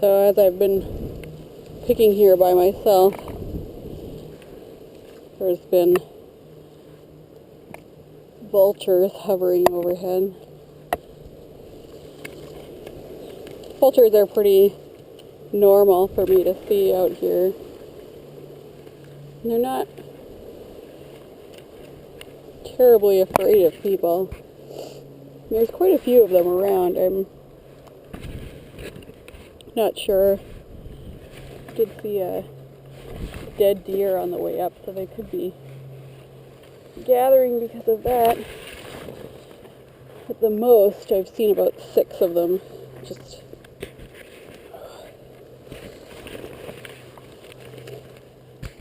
So as I've been picking here by myself, there's been vultures hovering overhead. Vultures are pretty normal for me to see out here. They're not terribly afraid of people. There's quite a few of them around. I'm not sure. I did see a dead deer on the way up, so they could be gathering because of that. At the most, I've seen about 6 of them just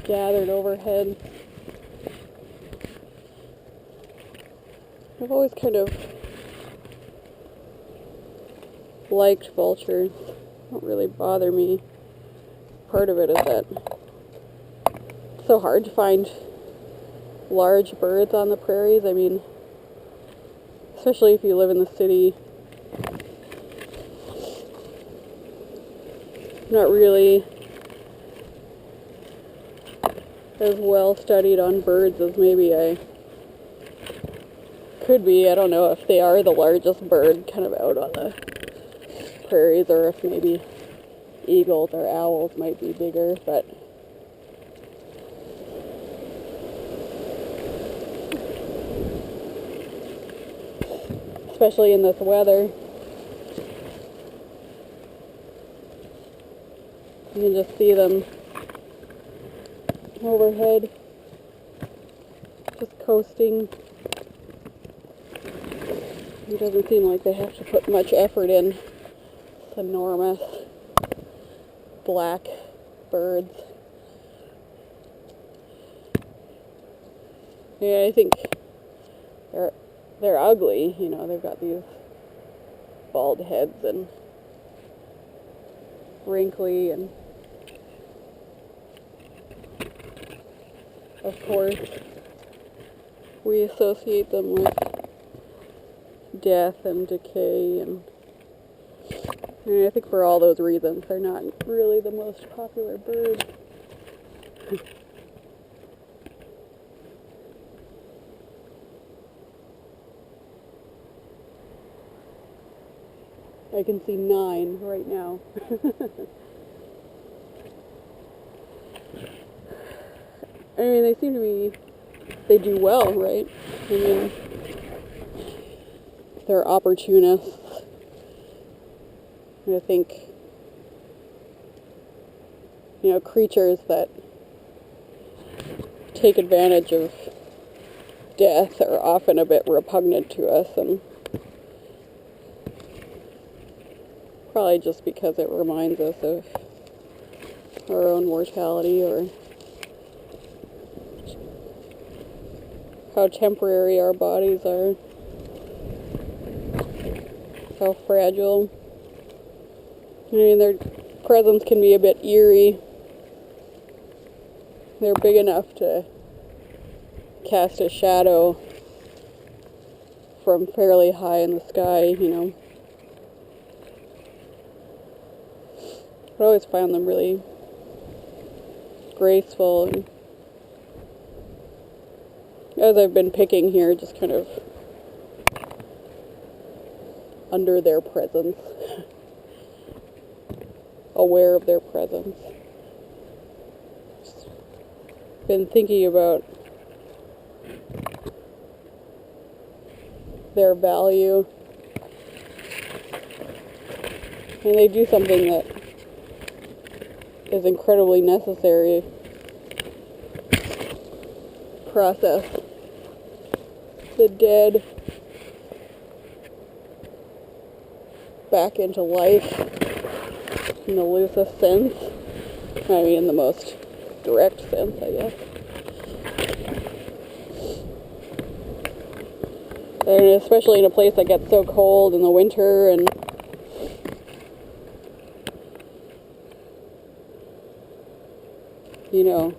gathered overhead. I've always kind of liked vultures. They don't really bother me. Part of it is that it's so hard to find large birds on the prairies. I mean, especially if you live in the city. I'm not really as well studied on birds as maybe I could be. I don't know if they are the largest bird kind of out on the prairies, or if maybe eagles or owls might be bigger, but especially in this weather, you can just see them overhead, just coasting. It doesn't seem like they have to put much effort in. It's enormous black birds. Yeah, I think they're ugly, you know, they've got these bald heads and wrinkly, and of course we associate them with death and decay, and I think for all those reasons they're not really the most popular bird. I can see 9 right now. I mean, they do well, right? I mean, they're opportunists. And I think, you know, creatures that take advantage of death are often a bit repugnant to us, and probably just because it reminds us of our own mortality, or how temporary our bodies are, how fragile. I mean, their presence can be a bit eerie. They're big enough to cast a shadow from fairly high in the sky, you know. I always found them really graceful, and as I've been picking here, just kind of under their presence, aware of their presence. Just been thinking about their value, and they do something that is incredibly necessary. Process the dead back into life in the loosest sense. I mean, in the most direct sense, I guess. And especially in a place that gets so cold in the winter, and you know,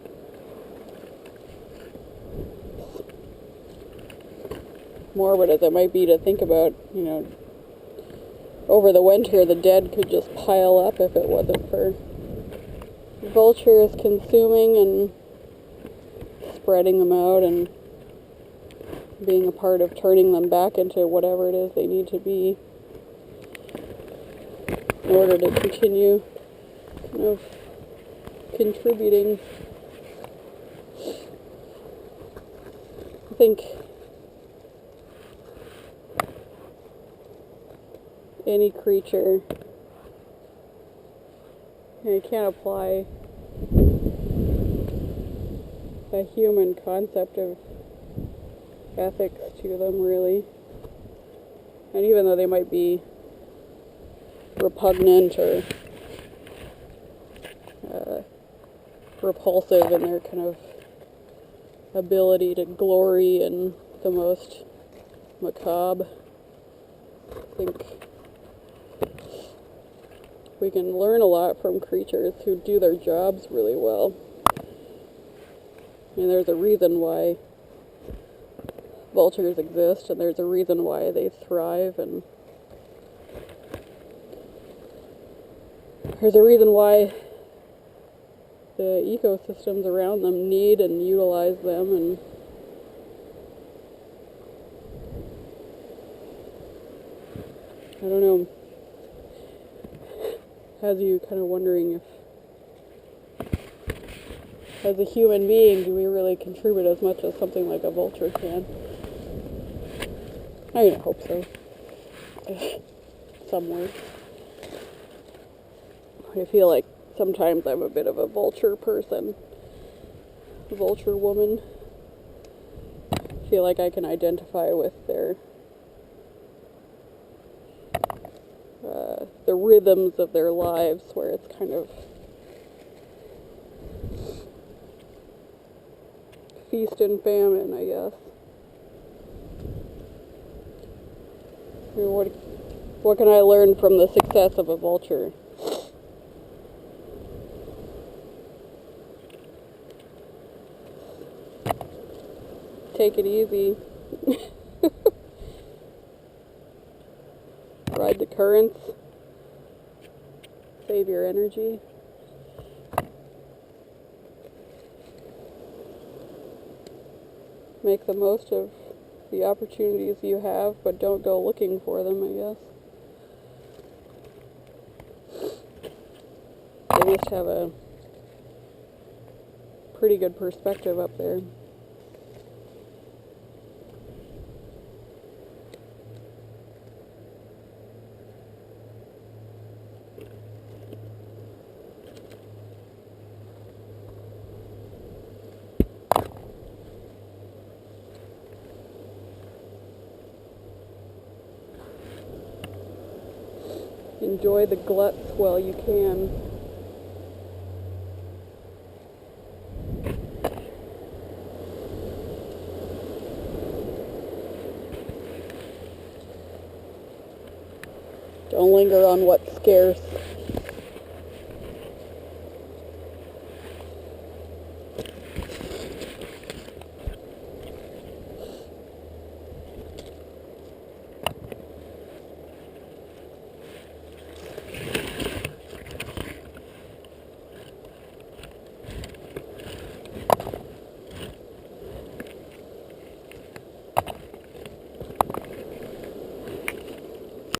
morbid as it might be to think about, you know, over the winter the dead could just pile up if it wasn't for vultures consuming and spreading them out and being a part of turning them back into whatever it is they need to be in order to continue contributing. I think any creature, I can't apply a human concept of ethics to them, really. And even though they might be repugnant or repulsive in their kind of ability to glory in the most macabre, I think we can learn a lot from creatures who do their jobs really well. And there's a reason why vultures exist, and there's a reason why they thrive, and there's a reason why the ecosystems around them need and utilize them, and I don't know, has you kind of wondering if, as a human being, do we really contribute as much as something like a vulture can? I mean, I hope so. Somewhere. I feel like sometimes I'm a bit of a vulture person. A vulture woman. I feel like I can identify with their the rhythms of their lives, where it's kind of feast and famine, I guess. What can I learn from the success of a vulture? Take it easy. Ride the currents. Save your energy. Make the most of the opportunities you have, but don't go looking for them, I guess. They just have a pretty good perspective up there. Enjoy the gluts while you can. Don't linger on what's scarce.